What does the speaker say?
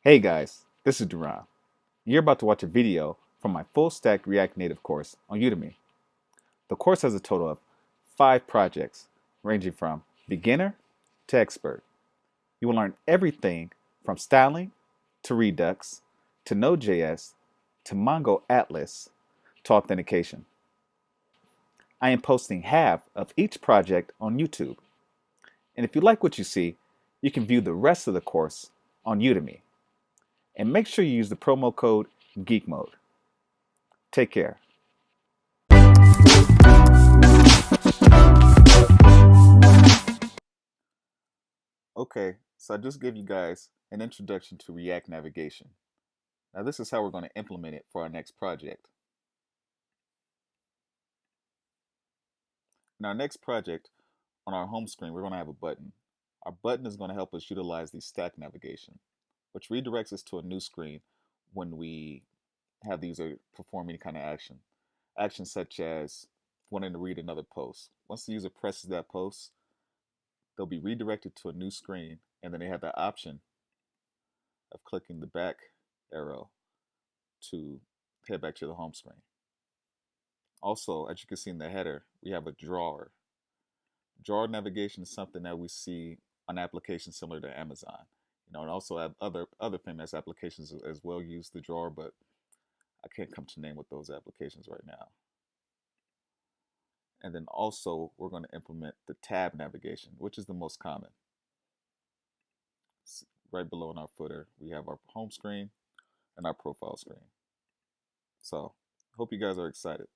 Hey guys, this is Darron. You're about to watch a video from my full stack React Native course on Udemy. The course has a total of 5 projects ranging from beginner to expert. You will learn everything from styling to Redux to Node.js to Mongo Atlas to authentication. I am posting half of each project on YouTube. And if you like what you see, you can view the rest of the course on Udemy. And make sure you use the promo code GeekMODE. Take care. Okay, so I just gave you guys an introduction to React navigation. Now this is how we're going to implement it for our next project. In our next project, on our home screen, we're going to have a button. Our button is going to help us utilize the stack navigation, which redirects us to a new screen when we have the user perform any kind of action. Actions such as wanting to read another post. Once the user presses that post, they'll be redirected to a new screen, and then they have the option of clicking the back arrow to head back to the home screen. Also, as you can see in the header, we have a drawer. Drawer navigation is something that we see on applications similar to Amazon. And also have other famous applications as well use the drawer, but I can't come to name what those applications right now. And then also we're going to implement the tab navigation, which is the most common. Right below in our footer, we have our home screen and our profile screen. So, hope you guys are excited.